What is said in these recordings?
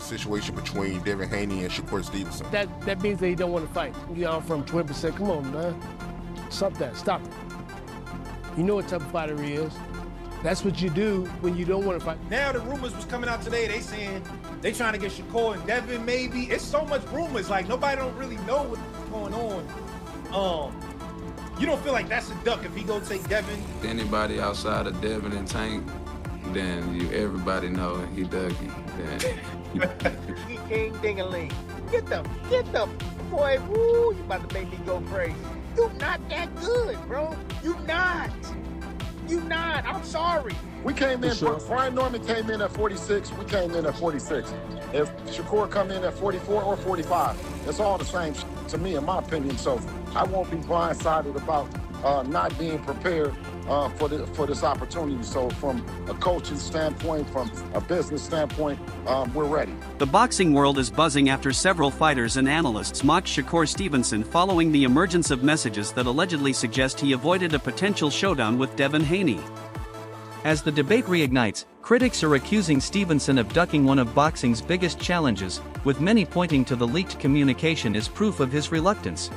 situation between Devin Haney and Shakur Stevenson? That means that he don't want to fight. You know, from 20%. Come on, man. Stop that. Stop it. You know what type of fighter he is. That's what you do when you don't want to fight. Now the rumors was coming out today. They saying they trying to get Shakur and Devin maybe. It's so much rumors. Like nobody don't really know what's going on. You don't feel like that's a duck if he go take Devin? Anybody outside of Devin and Tank, then everybody know he Dougie. He king ding-a-ling. Get them, boy. Woo, you about to make me go crazy. You not that good, bro. You not. I'm sorry. We came in, Brian Norman came in at 46, we came in at 46. If Shakur come in at 44 or 45, it's all the same to me, in my opinion. So I won't be blindsided about not being prepared for this opportunity. So from a coaching standpoint, from a business standpoint, we're ready. The boxing world is buzzing after several fighters and analysts mocked Shakur Stevenson following the emergence of messages that allegedly suggest he avoided a potential showdown with Devin Haney. As the debate reignites, critics are accusing Stevenson of ducking one of boxing's biggest challenges, with many pointing to the leaked communication as proof of his reluctance.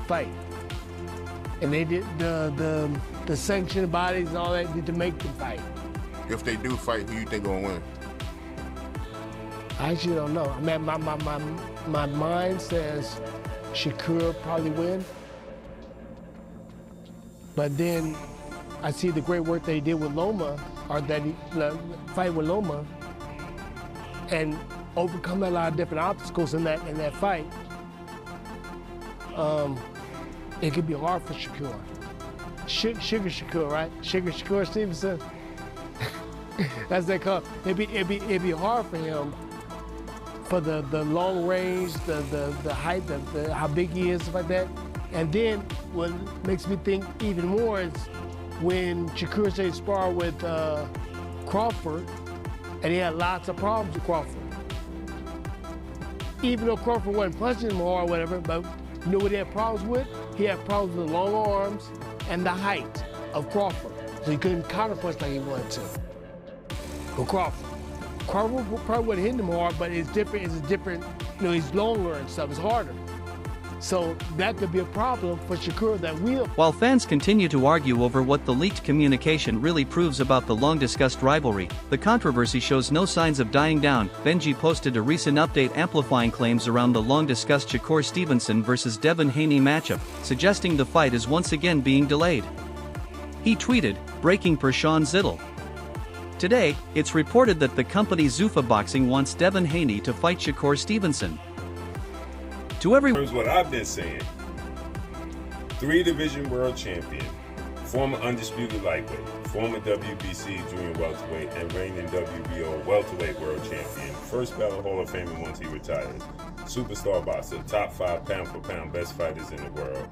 Fight. And they did the sanctioned bodies and all that did to make them fight. If they do fight, who you think gonna win? I actually don't know. I mean, my mind says Shakur probably win. But then I see the great work they did with Loma, or that he fight with Loma, and overcome a lot of different obstacles in that fight. It could be hard for Shakur. Sugar Shakur, right? Sugar Shakur Stevenson. That's that call. It'd be hard for him for the long range, the height, how big he is, stuff like that. And then what makes me think even more is when Shakur say spar with Crawford, and he had lots of problems with Crawford. Even though Crawford wasn't punching him hard or whatever, but you know what he had problems with? He had problems with the long arms and the height of Crawford. So he couldn't counterpunch like he wanted to. With Crawford probably wouldn't hit him hard, but it's different, you know, he's longer and stuff, it's harder. So that could be a problem for Shakur that will. While fans continue to argue over what the leaked communication really proves about the long-discussed rivalry, the controversy shows no signs of dying down. Benji posted a recent update amplifying claims around the long-discussed Shakur Stevenson vs. Devin Haney matchup, suggesting the fight is once again being delayed. He tweeted, "Breaking per Sean Zittel." Today, it's reported that the company Zufa Boxing wants Devin Haney to fight Shakur Stevenson. Here's what I've been saying. 3-division world champion, former undisputed lightweight, former WBC junior welterweight, and reigning WBO welterweight world champion, first ballot Hall of Famer once he retires, superstar boxer, top 5 pound-for-pound best fighters in the world,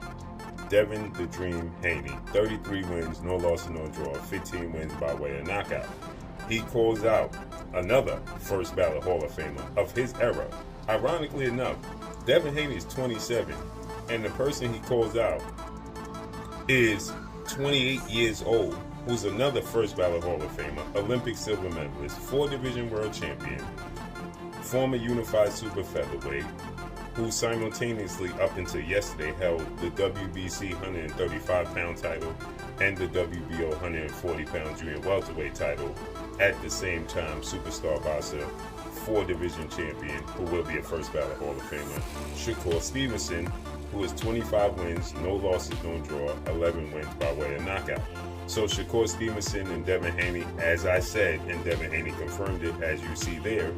Devin the Dream Haney, 33 wins, no loss and no draw, 15 wins by way of knockout. He calls out another first ballot Hall of Famer of his era. Ironically enough, Devin Haney is 27, and the person he calls out is 28 years old, who's another first ballot Hall of Famer, Olympic silver medalist, 4-division world champion, former unified super featherweight, who simultaneously up until yesterday held the WBC 135-pound title and the WBO 140-pound junior welterweight title at the same time, superstar boxer, 4-division champion, who will be a first ballot Hall of Famer, Shakur Stevenson, who is 25 wins, no losses, no draw, 11 wins by way of knockout. So Shakur Stevenson and Devin Haney, as I said, and Devin Haney confirmed it as you see there,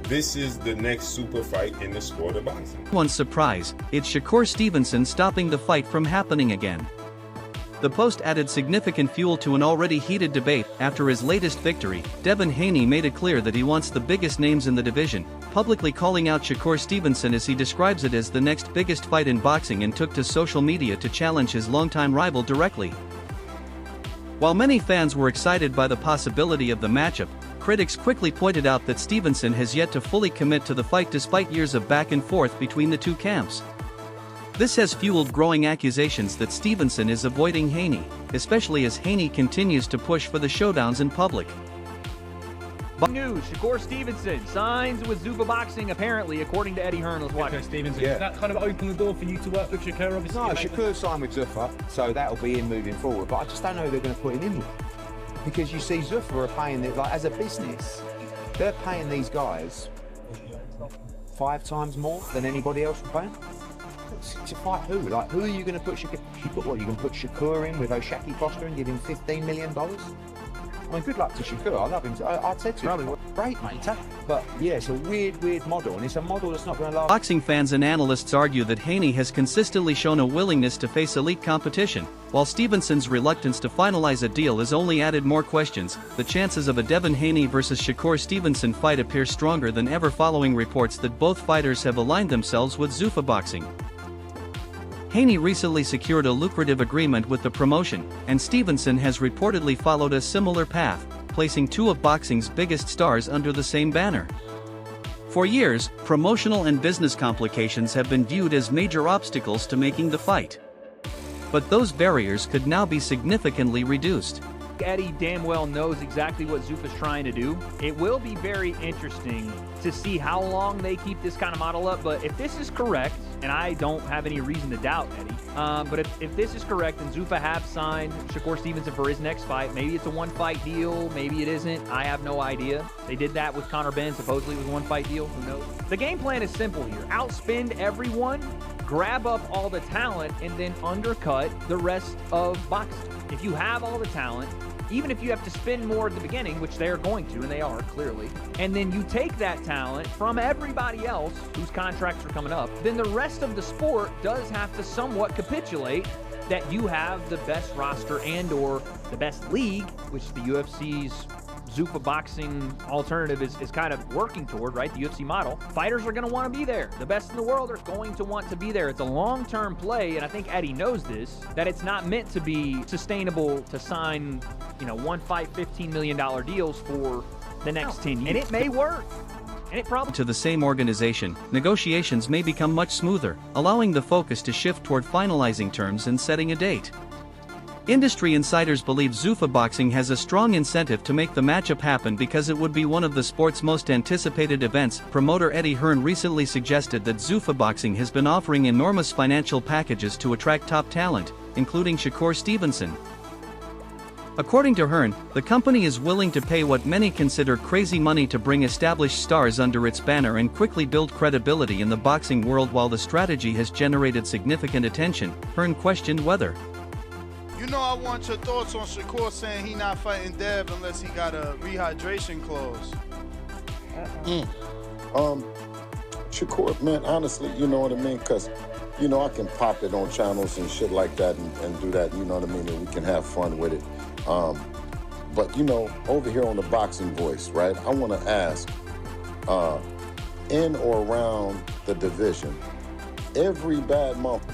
this is the next super fight in the sport of boxing. One surprise, it's Shakur Stevenson stopping the fight from happening again. The post added significant fuel to an already heated debate. After his latest victory, Devin Haney made it clear that he wants the biggest names in the division, publicly calling out Shakur Stevenson as he describes it as the next biggest fight in boxing, and took to social media to challenge his longtime rival directly. While many fans were excited by the possibility of the matchup, critics quickly pointed out that Stevenson has yet to fully commit to the fight despite years of back and forth between the two camps. This has fueled growing accusations that Stevenson is avoiding Haney, especially as Haney continues to push for the showdowns in public. News, Shakur Stevenson signs with Zufa Boxing, apparently, according to Eddie Hearn. Let's watch. Shakur Stevenson, Yeah. does that kind of open the door for you to work with Shakur, obviously? No, Shakur signed with Zufa, so that'll be him moving forward. But I just don't know who they're going to put him in with. Because you see, Zufa are paying, like, as a business, they're paying these guys 5 times more than anybody else will pay. To fight who? Like, who are you going to put Shakur? You can put Shakur in with O'Shaki Foster and give him $15 million? I mean, good luck to Shakur. I love him. I said to him, great, mate. But yeah, it's a weird model, and it's a model that's not going to last. Boxing fans and analysts argue that Haney has consistently shown a willingness to face elite competition, while Stevenson's reluctance to finalize a deal has only added more questions. The chances of a Devin Haney versus Shakur Stevenson fight appear stronger than ever following reports that both fighters have aligned themselves with Zufa Boxing. Haney recently secured a lucrative agreement with the promotion, and Stevenson has reportedly followed a similar path, placing 2 of boxing's biggest stars under the same banner. For years, promotional and business complications have been viewed as major obstacles to making the fight. But those barriers could now be significantly reduced. Eddie damn well knows exactly what Zufa's trying to do. It will be very interesting to see how long they keep this kind of model up, but if this is correct, and I don't have any reason to doubt Eddie, but if this is correct and Zufa have signed Shakur Stevenson for his next fight, maybe it's a 1-fight deal, maybe it isn't, I have no idea. They did that with Conor Benn, supposedly it was a 1-fight deal, who knows? The game plan is simple here. Outspend everyone, grab up all the talent, and then undercut the rest of boxing. If you have all the talent, even if you have to spend more at the beginning, which they are going to, and they are clearly, and then you take that talent from everybody else whose contracts are coming up, then the rest of the sport does have to somewhat capitulate that you have the best roster and or the best league, which the UFC's Zufa Boxing alternative is kind of working toward, right? The UFC model. Fighters are going to want to be there. The best in the world are going to want to be there. It's a long-term play, and I think Eddie knows this, that it's not meant to be sustainable to sign, 1-fight, $15 million deals for the next 10 years. And it may work. And it probably to the same organization, negotiations may become much smoother, allowing the focus to shift toward finalizing terms and setting a date. Industry insiders believe Zufa Boxing has a strong incentive to make the matchup happen because it would be one of the sport's most anticipated events. Promoter Eddie Hearn recently suggested that Zufa Boxing has been offering enormous financial packages to attract top talent, including Shakur Stevenson. According to Hearn, the company is willing to pay what many consider crazy money to bring established stars under its banner and quickly build credibility in the boxing world. While the strategy has generated significant attention, Hearn questioned whether I want your thoughts on Shakur saying he not fighting Dev unless he got a rehydration clause. Shakur, man, honestly, you know what I mean? Because, I can pop it on channels and shit like that and do that, you know what I mean? And we can have fun with it. But, over here on the Boxing Voice, right, I want to ask, in or around the division, every bad month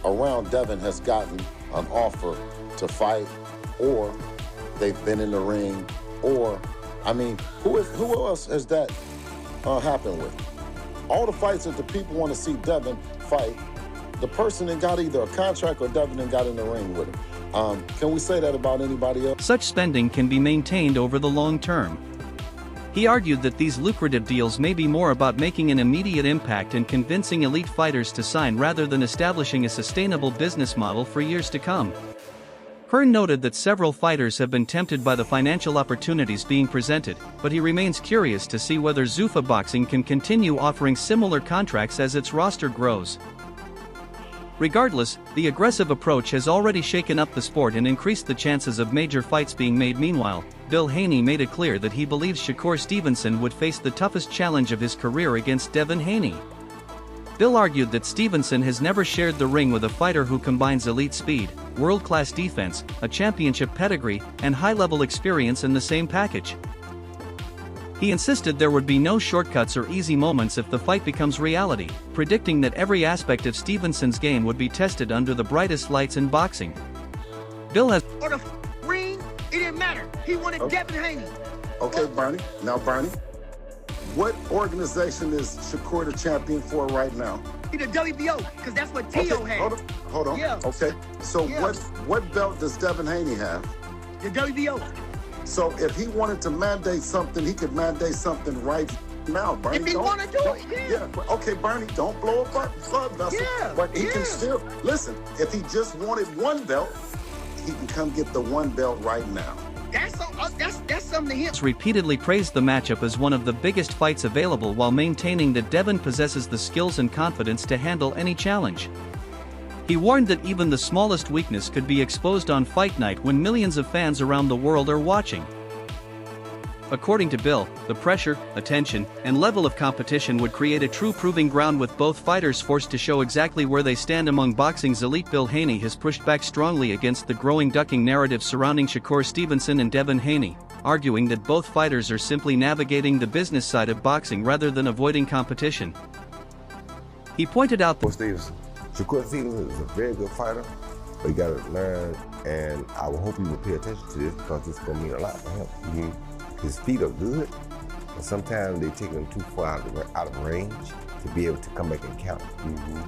around Devin has gotten an offer to fight, or they've been in the ring, or, who else has that happened with? All the fights that the people want to see Devin fight, the person that got either a contract or Devin that got in the ring with him. Can we say that about anybody else? Such spending can be maintained over the long term. He argued that these lucrative deals may be more about making an immediate impact and convincing elite fighters to sign rather than establishing a sustainable business model for years to come. Hearn noted that several fighters have been tempted by the financial opportunities being presented, but he remains curious to see whether Zufa Boxing can continue offering similar contracts as its roster grows. Regardless, the aggressive approach has already shaken up the sport and increased the chances of major fights being made. Meanwhile, Bill Haney made it clear that he believes Shakur Stevenson would face the toughest challenge of his career against Devin Haney. Bill argued that Stevenson has never shared the ring with a fighter who combines elite speed, world-class defense, a championship pedigree, and high-level experience in the same package. He insisted there would be no shortcuts or easy moments if the fight becomes reality, predicting that every aspect of Stevenson's game would be tested under the brightest lights in boxing. Bill has On the ring, it didn't matter. He wanted Devin Haney. Okay, Bernie. Now, Bernie, what organization is Shakur the champion for right now? He the WBO, because that's what Tio had. Hold on. Yeah. Okay, so Yeah. what belt does Devin Haney have? The WBO. So if he wanted to mandate something, he could mandate something right now. Bernie, If he want to do it, yeah. Okay, Bernie, don't blow a blood vessel. Yeah, but he can still, listen, if he just wanted one belt, he can come get the one belt right now. That's something to him. Repeatedly praised the matchup as one of the biggest fights available while maintaining that Devin possesses the skills and confidence to handle any challenge. He warned that even the smallest weakness could be exposed on fight night when millions of fans around the world are watching. According to Bill, the pressure, attention, and level of competition would create a true proving ground with both fighters forced to show exactly where they stand among boxing's elite. Bill Haney has pushed back strongly against the growing ducking narrative surrounding Shakur Stevenson and Devin Haney, arguing that both fighters are simply navigating the business side of boxing rather than avoiding competition. He pointed out that Shakur Stevenson is a very good fighter, but you gotta learn, and I will hope he will pay attention to this because it's gonna mean a lot for him. His feet are good, but sometimes they take him too far out of range to be able to come back and counter.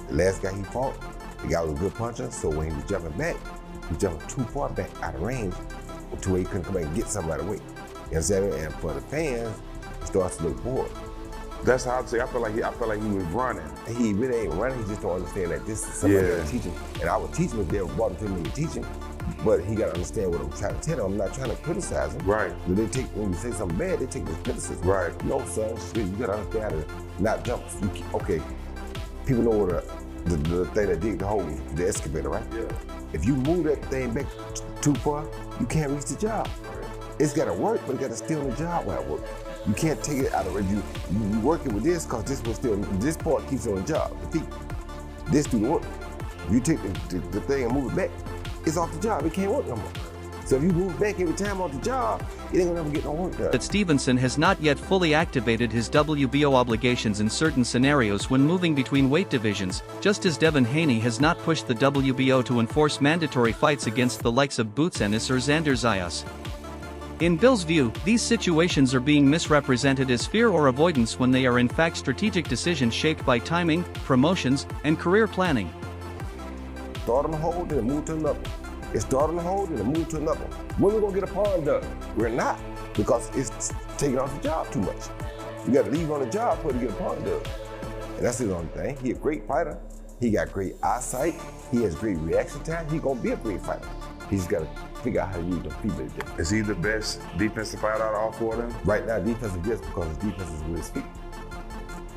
The last guy he fought, the guy was a good puncher, so when he was jumping back, he jumped too far back out of range to where he couldn't come back and get something right away. You understand? And for the fans, it starts to look bored. That's how I say. I feel like he was running. He really ain't running. He just don't understand that this is somebody that teach him. And I would teach him if they ever brought him to me to teach him. But he got to understand what I'm trying to tell him. I'm not trying to criticize him. Right. When you say something bad, they take this criticism. Right. No, son. You got to understand how to not jump. Okay. People know what the thing that dig the hole, the excavator, right? Yeah. If you move that thing back too far, you can't reach the job. Right. It's got to work, but it got to stay on the job while it works. You can't take it out of it. You working with this because this part keeps you on the job, the feet. This do the work. You take the thing and move it back, it's off the job. It can't work no more. So if you move back every time off the job, it ain't gonna ever get no work done. That Stevenson has not yet fully activated his WBO obligations in certain scenarios when moving between weight divisions, just as Devin Haney has not pushed the WBO to enforce mandatory fights against the likes of Boots Ennis or Xander Zayas. In Bill's view, these situations are being misrepresented as fear or avoidance when they are in fact strategic decisions shaped by timing, promotions, and career planning. Start on the hold and move to another. It's start on the hold and move to another. When we gonna get a pawn done? We're not, because it's taking off the job too much. You gotta leave on the job before you get a pawn done. And that's the only thing. He a great fighter. He got great eyesight. He has great reaction time. He gonna be a great fighter. He's gotta figure out how to use the feet very different. Is he the best defensive fighter out of all four of them? Right now, defense is just because his defense is with his feet.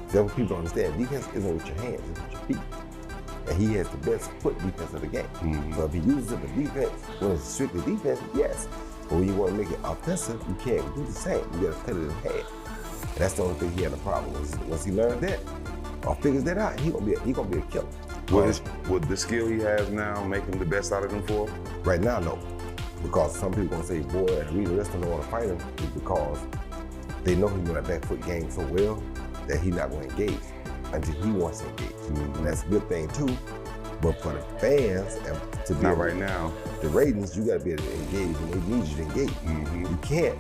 That's what people don't understand. Defense isn't with your hands, it's with your feet. And he has the best foot defense of the game. So if he uses it for defense, when it's strictly defense, yes. But when you want to make it offensive, you can't do the same. You gotta cut it in half. And that's the only thing he had a problem with. Once he learned that, or figures that out, he gonna be a killer. Would the skill he has now make him the best out of them four? Right now, no. Because some people gonna say, boy, and the reason the rest don't want to fight him is because they know he's in that back foot game so well that he's not gonna engage until he wants to engage. And that's a good thing too. But for the fans, and to be not right now, the ratings, you gotta be able to engage when they need you to engage. You can't.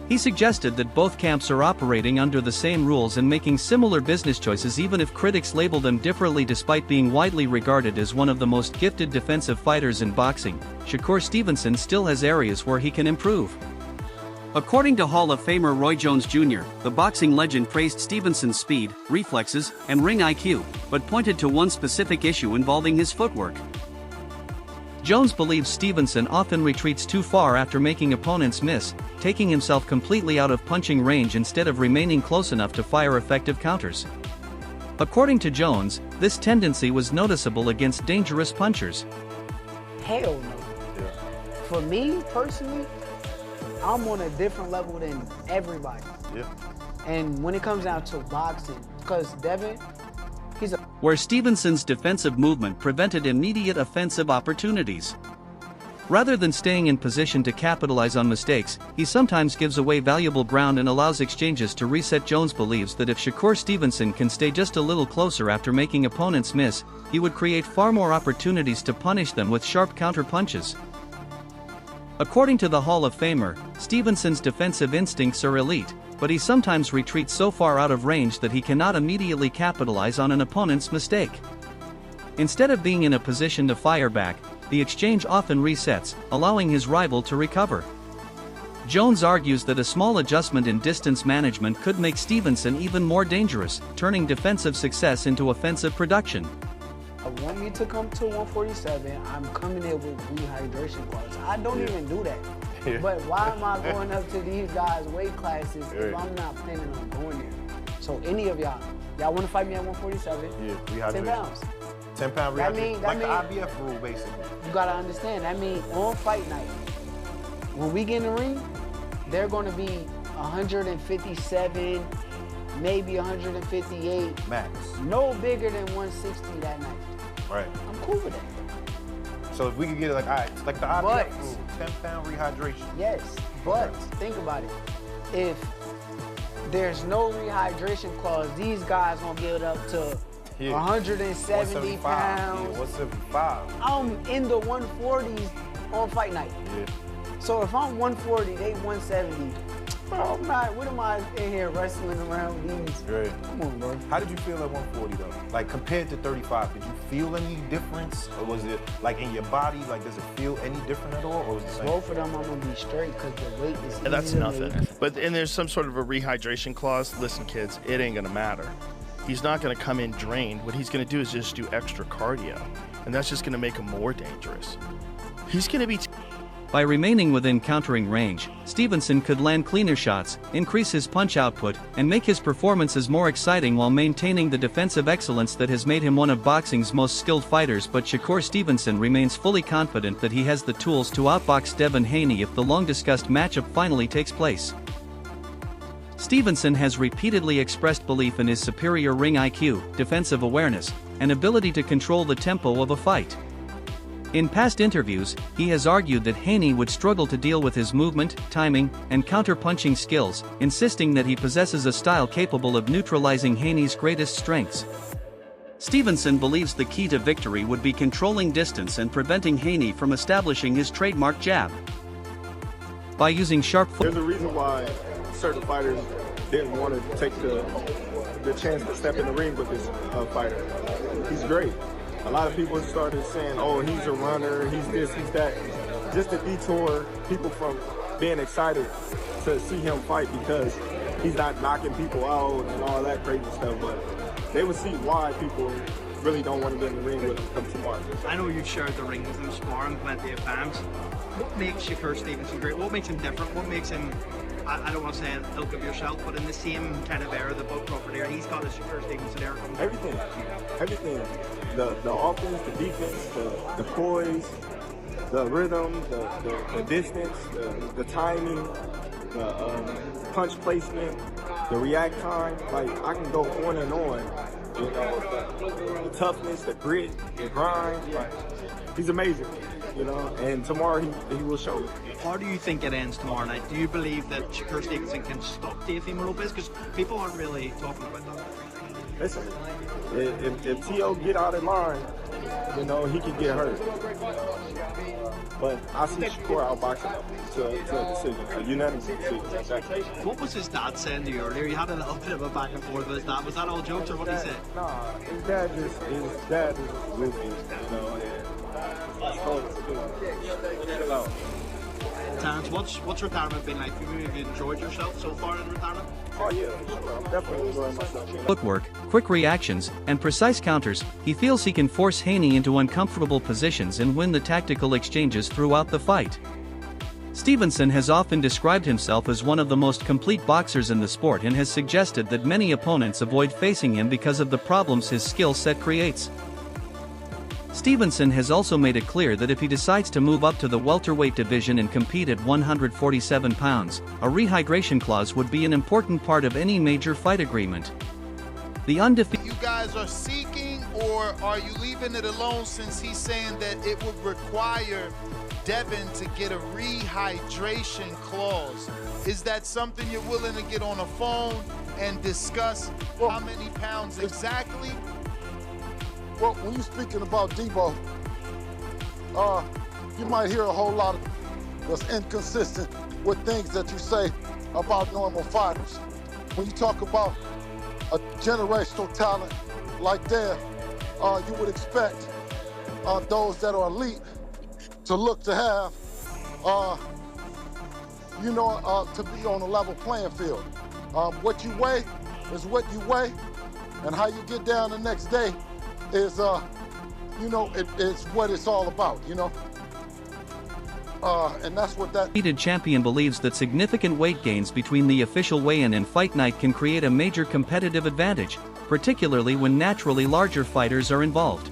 He suggested that both camps are operating under the same rules and making similar business choices even if critics label them differently. Despite being widely regarded as one of the most gifted defensive fighters in boxing, Shakur Stevenson still has areas where he can improve. According to Hall of Famer Roy Jones Jr., the boxing legend praised Stevenson's speed, reflexes, and ring IQ, but pointed to one specific issue involving his footwork. Jones believes Stevenson often retreats too far after making opponents miss, taking himself completely out of punching range instead of remaining close enough to fire effective counters. According to Jones, this tendency was noticeable against dangerous punchers. Hell no. For me, personally, I'm on a different level than everybody. Yeah. And when it comes down to boxing, because Devin, he's a... Where Stevenson's defensive movement prevented immediate offensive opportunities. Rather than staying in position to capitalize on mistakes, he sometimes gives away valuable ground and allows exchanges to reset. Jones believes that if Shakur Stevenson can stay just a little closer after making opponents miss, he would create far more opportunities to punish them with sharp counter punches. According to the Hall of Famer, Stevenson's defensive instincts are elite, but he sometimes retreats so far out of range that he cannot immediately capitalize on an opponent's mistake. Instead of being in a position to fire back, the exchange often resets, allowing his rival to recover. Jones argues that a small adjustment in distance management could make Stevenson even more dangerous, turning defensive success into offensive production. Want me to come to 147, I'm coming in with rehydration clause. I don't even do that. Yeah. But why am I going up to these guys' weight classes if I'm not planning on going there? So any of y'all want to fight me at 147? Yeah, rehydration. 10 pounds. 10 pound rehydration. Like the IBF rule, basically. You gotta understand, that means on fight night, when we get in the ring, they're gonna be 157, maybe 158. Max. No bigger than 160 that night. Right. I'm cool with that. So if we could get it like, all right, it's like the IBF rule, 10 pound rehydration. Yes, but think about it. If there's no rehydration clause, these guys gonna get up to 170 pounds. 175. I'm in the 140s on fight night. Yeah. So if I'm 140, they 170. Bro, what am I in here wrestling around these? Right. Come on, bro. How did you feel at 140 though? Like compared to 35, did you feel any difference? Or was it like in your body, like does it feel any different at all? Or was it the same? Both of them I'm gonna be straight because the weight is That's easy to nothing. make. But and there's some sort of a rehydration clause. Listen, kids, it ain't gonna matter. He's not gonna come in drained. What he's gonna do is just do extra cardio. And that's just gonna make him more dangerous. He's gonna be By remaining within countering range, Stevenson could land cleaner shots, increase his punch output, and make his performances more exciting while maintaining the defensive excellence that has made him one of boxing's most skilled fighters. But Shakur Stevenson remains fully confident that he has the tools to outbox Devin Haney if the long-discussed matchup finally takes place. Stevenson has repeatedly expressed belief in his superior ring IQ, defensive awareness, and ability to control the tempo of a fight. In past interviews, he has argued that Haney would struggle to deal with his movement, timing, and counter-punching skills, insisting that he possesses a style capable of neutralizing Haney's greatest strengths. Stevenson believes the key to victory would be controlling distance and preventing Haney from establishing his trademark jab. By using sharp There's a reason why certain fighters didn't want to take the chance to step in the ring with this fighter. He's great. A lot of people started saying, oh, he's a runner, he's this, he's that. Just to detour people from being excited to see him fight because he's not knocking people out and all that crazy stuff. But they would see why people really don't want to get in the ring with him come tomorrow. I know you've shared the ring with him, sparring plenty of times. What makes Shakur Stevenson great? What makes him different? What makes him, I don't want to say an ilk of yourself, but in the same kind of era, the Boat Crawford era, he's got a Shakur Stevenson era. Everything. The offense, the defense, the poise, the rhythm, the distance, the timing, the punch placement, the react time. Like, I can go on and on. You know, the toughness, the grit, the grind. Like, he's amazing. You know, and tomorrow he will show it. How do you think it ends tomorrow night? Do you believe that Shakur Stevenson can stop Teofimo Lopez? Because people aren't really talking about that. Listen, if T.O. get out of line, you know, he could get hurt. But I see Shakur outboxing him to a decision, a unanimous decision. Exactly. What was his dad saying to you earlier? You had a little bit of a back and forth with his dad. Was that all jokes or what did he say? Nah, his dad is with me, you know, and I told him to do it. Chill out. Terrence, what's retirement been like? Have you enjoyed yourself so far in retirement? Oh yeah, I'm definitely enjoying myself. Footwork, quick reactions, and precise counters, he feels he can force Haney into uncomfortable positions and win the tactical exchanges throughout the fight. Stevenson has often described himself as one of the most complete boxers in the sport and has suggested that many opponents avoid facing him because of the problems his skill set creates. Stevenson has also made it clear that if he decides to move up to the welterweight division and compete at 147 pounds, a rehydration clause would be an important part of any major fight agreement. The undefeated You guys are seeking, or are you leaving it alone since he's saying that it would require Devin to get a rehydration clause? Is that something you're willing to get on a phone and discuss how many pounds exactly? Well, when you're speaking about Debo, you might hear a whole lot of that's inconsistent with things that you say about normal fighters. When you talk about a generational talent like that, you would expect those that are elite to look to have to be on a level playing field. What you weigh is what you weigh, and how you get down the next day is, it's what it's all about, and that's what that... Undefeated champion believes that significant weight gains between the official weigh-in and fight night can create a major competitive advantage, particularly when naturally larger fighters are involved.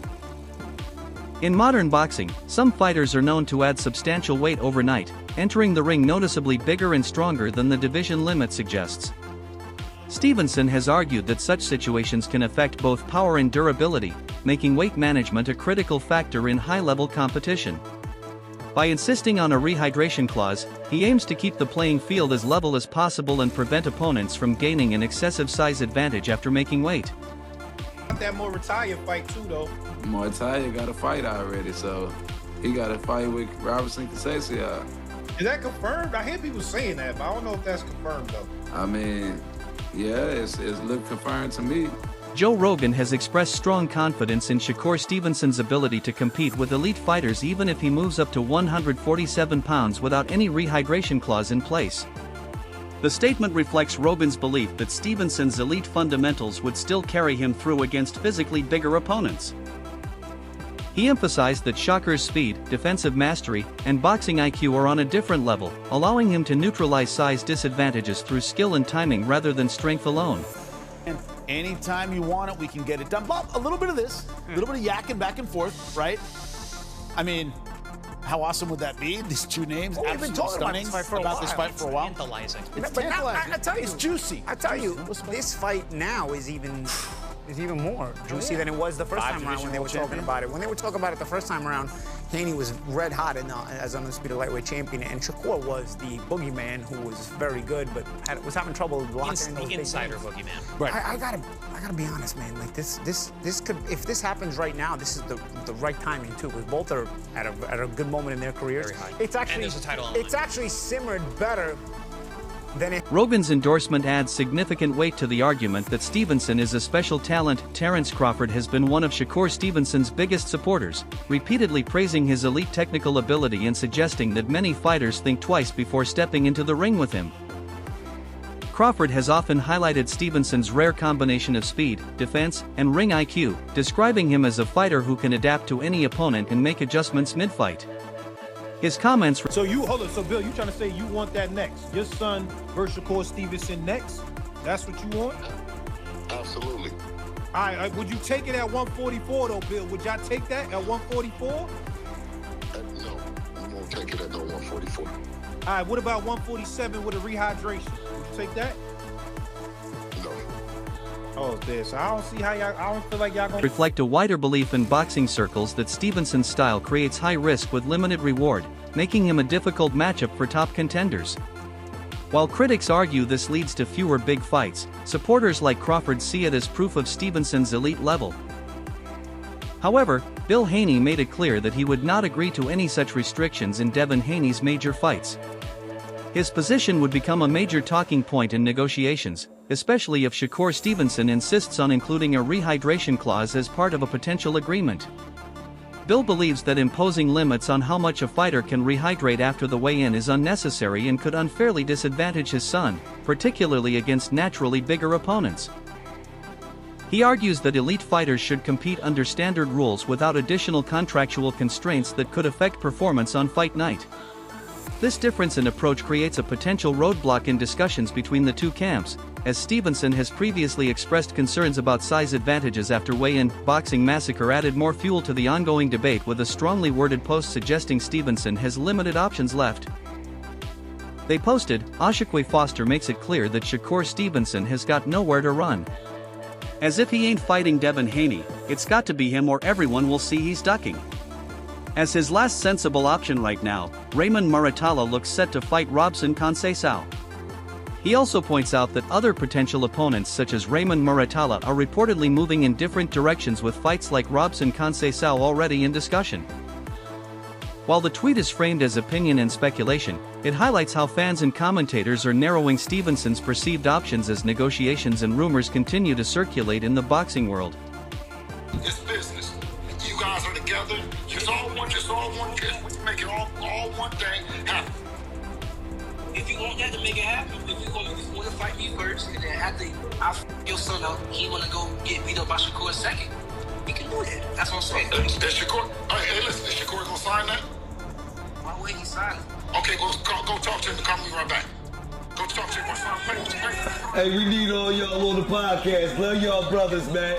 In modern boxing, some fighters are known to add substantial weight overnight, entering the ring noticeably bigger and stronger than the division limit suggests. Stevenson has argued that such situations can affect both power and durability, making weight management a critical factor in high-level competition. By insisting on a rehydration clause, he aims to keep the playing field as level as possible and prevent opponents from gaining an excessive size advantage after making weight. That Muay Thai fight too, though. Muay Thai got a fight already, so he got a fight with Robertson Casasio. Is that confirmed? I hear people saying that, but I don't know if that's confirmed, though. I mean, yeah, it's look confirmed to me. Joe Rogan has expressed strong confidence in Shakur Stevenson's ability to compete with elite fighters even if he moves up to 147 pounds without any rehydration clause in place. The statement reflects Rogan's belief that Stevenson's elite fundamentals would still carry him through against physically bigger opponents. He emphasized that Shakur's speed, defensive mastery, and boxing IQ are on a different level, allowing him to neutralize size disadvantages through skill and timing rather than strength alone. Anytime you want it, we can get it done. Bob, a little bit of this, a little bit of yakking back and forth, right? I mean, how awesome would that be? These two names, well, we've been talking about this fight for a while. Tantalizing. But now, I tell you, it's juicy. I tell you, this fight now is even more juicy than it was the first time around when they were talking about it. When they were talking about it the first time around, Haney was red hot as undisputed lightweight champion, and Shakur was the boogeyman who was very good, but was having trouble blocking those big insider names. boogeyman. Right. I gotta be honest, man. Like this could, if this happens right now, this is the right timing too, because both are at a good moment in their careers. It's actually, and there's a title on it's actually simmered better. Rogan's endorsement adds significant weight to the argument that Stevenson is a special talent. Terence Crawford has been one of Shakur Stevenson's biggest supporters, repeatedly praising his elite technical ability and suggesting that many fighters think twice before stepping into the ring with him. Crawford has often highlighted Stevenson's rare combination of speed, defense, and ring IQ, describing him as a fighter who can adapt to any opponent and make adjustments mid-fight. His comments... So Bill, you trying to say you want that next? Your son versus Shakur Stevenson next? That's what you want? Absolutely. All right, would you take it at 144 though, Bill? Would y'all take that at 144? No, we won't take it at no 144. All right, what about 147 with a rehydration? Would you take that? No. Oh, this. I don't see how y'all, I don't feel like y'all gonna... reflect a wider belief in boxing circles that Stevenson's style creates high risk with limited reward, making him a difficult matchup for top contenders. While critics argue this leads to fewer big fights, supporters like Crawford see it as proof of Stevenson's elite level. However, Bill Haney made it clear that he would not agree to any such restrictions in Devin Haney's major fights. His position would become a major talking point in negotiations, especially if Shakur Stevenson insists on including a rehydration clause as part of a potential agreement. Bill believes that imposing limits on how much a fighter can rehydrate after the weigh-in is unnecessary and could unfairly disadvantage his son, particularly against naturally bigger opponents. He argues that elite fighters should compete under standard rules without additional contractual constraints that could affect performance on fight night. This difference in approach creates a potential roadblock in discussions between the two camps, as Stevenson has previously expressed concerns about size advantages after weigh-in. Boxing Massacre added more fuel to the ongoing debate with a strongly worded post suggesting Stevenson has limited options left. They posted, Ashikwe Foster makes it clear that Shakur Stevenson has got nowhere to run. As if he ain't fighting Devin Haney, it's got to be him or everyone will see he's ducking. As his last sensible option right now, Raymond Muratalla looks set to fight Robson Conceição. He also points out that other potential opponents such as Raymond Muratalla are reportedly moving in different directions with fights like Robson Conceição already in discussion. While the tweet is framed as opinion and speculation, it highlights how fans and commentators are narrowing Stevenson's perceived options as negotiations and rumors continue to circulate in the boxing world. It's business. You guys are together. It's all one kid. We make it all one thing happen. If you that to make it happen. If you want to fight me first, and then after I f your son up, he want to go get beat up by Shakur second. He can do that. That's what I'm saying. Is Shakur? Hey, listen, is Shakur gonna sign that? Why would he sign it? Okay, go talk to him and call me right back. Go talk to him. Hey, we need all y'all on the podcast. Love y'all brothers, man.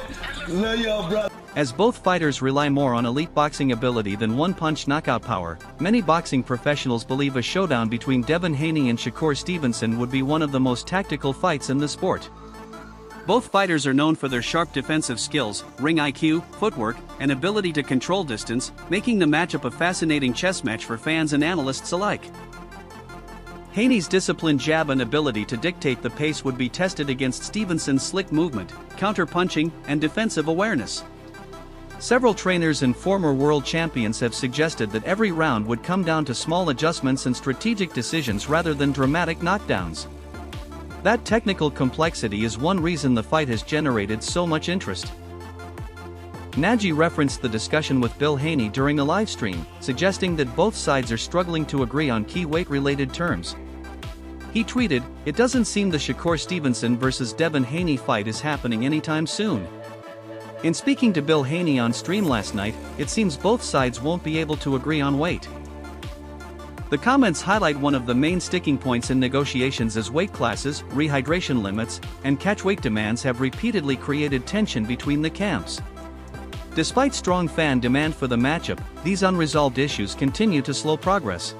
Love y'all brothers. As both fighters rely more on elite boxing ability than one-punch knockout power, many boxing professionals believe a showdown between Devin Haney and Shakur Stevenson would be one of the most tactical fights in the sport. Both fighters are known for their sharp defensive skills, ring IQ, footwork, and ability to control distance, making the matchup a fascinating chess match for fans and analysts alike. Haney's disciplined jab and ability to dictate the pace would be tested against Stevenson's slick movement, counter-punching, and defensive awareness. Several trainers and former world champions have suggested that every round would come down to small adjustments and strategic decisions rather than dramatic knockdowns. That technical complexity is one reason the fight has generated so much interest. Nagy referenced the discussion with Bill Haney during a live stream, suggesting that both sides are struggling to agree on key weight-related terms. He tweeted, "It doesn't seem the Shakur Stevenson versus Devin Haney fight is happening anytime soon." In speaking to Bill Haney on stream last night, it seems both sides won't be able to agree on weight. The comments highlight one of the main sticking points in negotiations as weight classes, rehydration limits, and catch weight demands have repeatedly created tension between the camps. Despite strong fan demand for the matchup, these unresolved issues continue to slow progress.